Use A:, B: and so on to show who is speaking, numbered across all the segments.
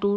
A: 2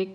A: 1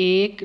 A: 1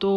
A: 2